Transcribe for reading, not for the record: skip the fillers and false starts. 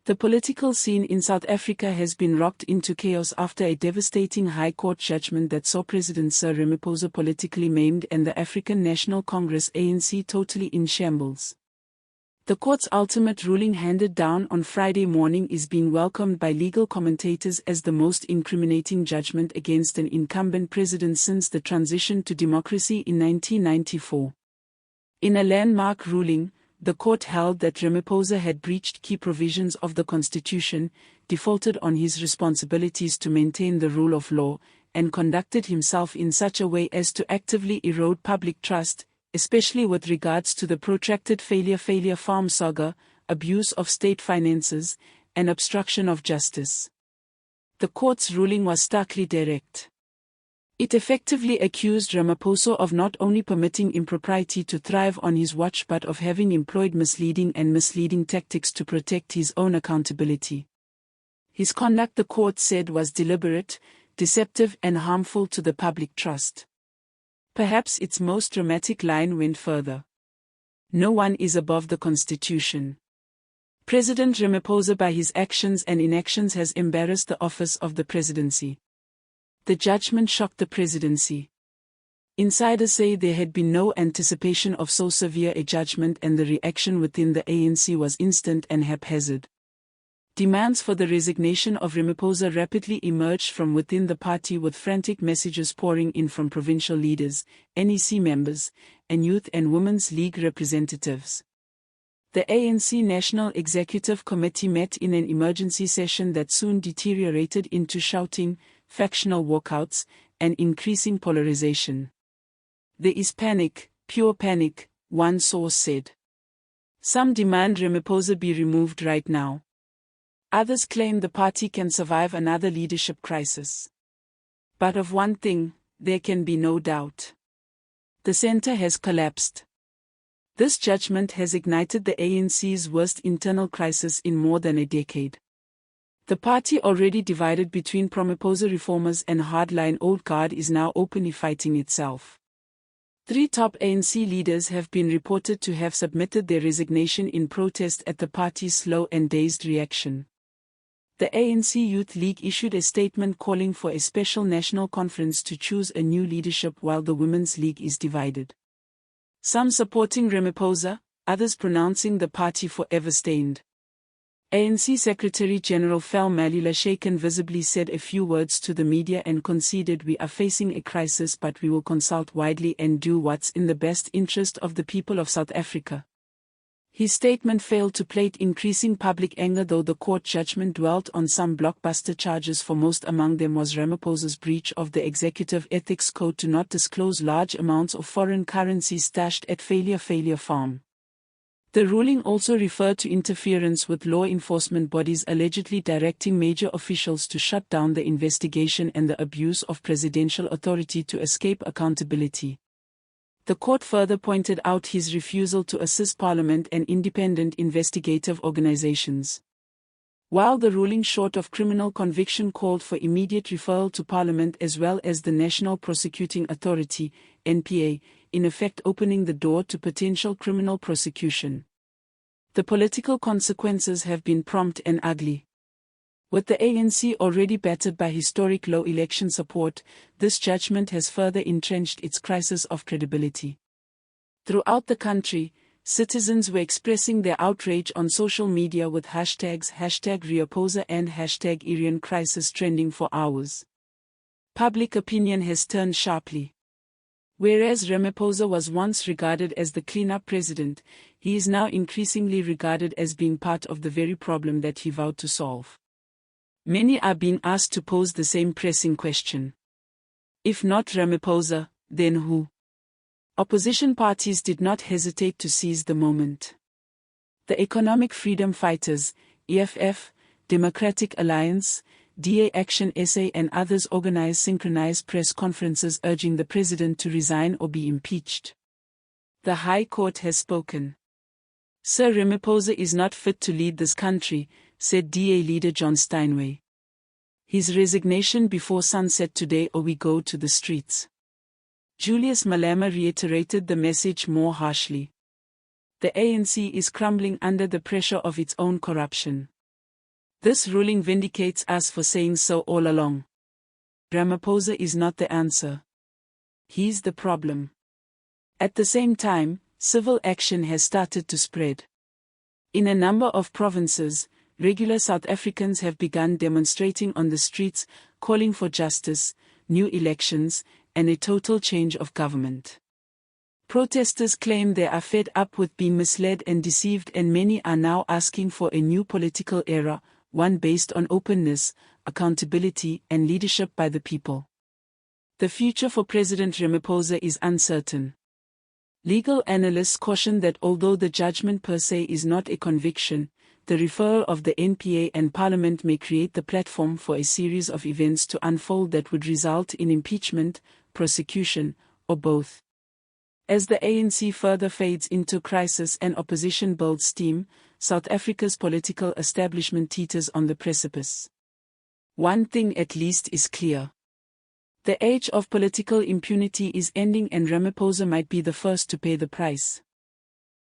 The political scene in South Africa has been rocked into chaos after a devastating High Court judgment that saw President Cyril Ramaphosa politically maimed and the African National Congress ANC totally in shambles. The court's ultimate ruling handed down on Friday morning is being welcomed by legal commentators as the most incriminating judgment against an incumbent president since the transition to democracy in 1994. In a landmark ruling, the court held that Ramaphosa had breached key provisions of the constitution, defaulted on his responsibilities to maintain the rule of law, and conducted himself in such a way as to actively erode public trust, especially with regards to the protracted failure farm saga, abuse of state finances, and obstruction of justice. The court's ruling was starkly direct. It effectively accused Ramaphosa of not only permitting impropriety to thrive on his watch but of having employed misleading tactics to protect his own accountability. His conduct, the court said, was deliberate, deceptive and harmful to the public trust. Perhaps its most dramatic line went further. No one is above the Constitution. President Ramaphosa by his actions and inactions has embarrassed the office of the presidency. The judgment shocked the presidency. Insiders say there had been no anticipation of so severe a judgment and the reaction within the ANC was instant and haphazard. Demands for the resignation of Ramaphosa rapidly emerged from within the party with frantic messages pouring in from provincial leaders, NEC members, and Youth and Women's League representatives. The ANC National Executive Committee met in an emergency session that soon deteriorated into shouting, factional walkouts, and increasing polarization. There is panic, pure panic, one source said. Some demand Ramaphosa be removed right now. Others claim the party can survive another leadership crisis. But of one thing, there can be no doubt. The center has collapsed. This judgment has ignited the ANC's worst internal crisis in more than a decade. The party, already divided between Ramaphosa reformers and hardline old guard, is now openly fighting itself. 3 top ANC leaders have been reported to have submitted their resignation in protest at the party's slow and dazed reaction. The ANC Youth League issued a statement calling for a special national conference to choose a new leadership while the Women's League is divided. Some supporting Ramaphosa, others pronouncing the party forever stained. ANC Secretary-General Fel Malula, shaken visibly, said a few words to the media and conceded, "We are facing a crisis, but we will consult widely and do what's in the best interest of the people of South Africa." His statement failed to plate increasing public anger, though the court judgment dwelt on some blockbuster charges. Foremost among them was Ramaphosa's breach of the Executive Ethics Code to not disclose large amounts of foreign currency stashed at failure farm. The ruling also referred to interference with law enforcement bodies, allegedly directing major officials to shut down the investigation and the abuse of presidential authority to escape accountability. The court further pointed out his refusal to assist Parliament and independent investigative organizations. While the ruling, short of criminal conviction, called for immediate referral to Parliament as well as the National Prosecuting Authority, NPA, in effect opening the door to potential criminal prosecution. The political consequences have been prompt and ugly. With the ANC already battered by historic low election support, this judgment has further entrenched its crisis of credibility. Throughout the country, citizens were expressing their outrage on social media with hashtags #Ramaphosa and #IrianCrisis trending for hours. Public opinion has turned sharply. Whereas Ramaphosa was once regarded as the clean-up president, he is now increasingly regarded as being part of the very problem that he vowed to solve. Many are being asked to pose the same pressing question. If not Ramaphosa, then who? Opposition parties did not hesitate to seize the moment. The Economic Freedom Fighters, EFF, Democratic Alliance, DA Action SA and others organized synchronized press conferences urging the president to resign or be impeached. The High Court has spoken. Sir Ramaphosa is not fit to lead this country, said DA leader John Steinway. His resignation before sunset today or we go to the streets. Julius Malema reiterated the message more harshly. The ANC is crumbling under the pressure of its own corruption. This ruling vindicates us for saying so all along. Ramaphosa is not the answer. He's the problem. At the same time, civil action has started to spread. In a number of provinces, regular South Africans have begun demonstrating on the streets, calling for justice, new elections, and a total change of government. Protesters claim they are fed up with being misled and deceived, and many are now asking for a new political era, one based on openness, accountability, and leadership by the people. The future for President Ramaphosa is uncertain. Legal analysts caution that although the judgment per se is not a conviction, the referral of the NPA and Parliament may create the platform for a series of events to unfold that would result in impeachment, prosecution, or both. As the ANC further fades into crisis and opposition builds steam, South Africa's political establishment teeters on the precipice. One thing at least is clear. The age of political impunity is ending, and Ramaphosa might be the first to pay the price.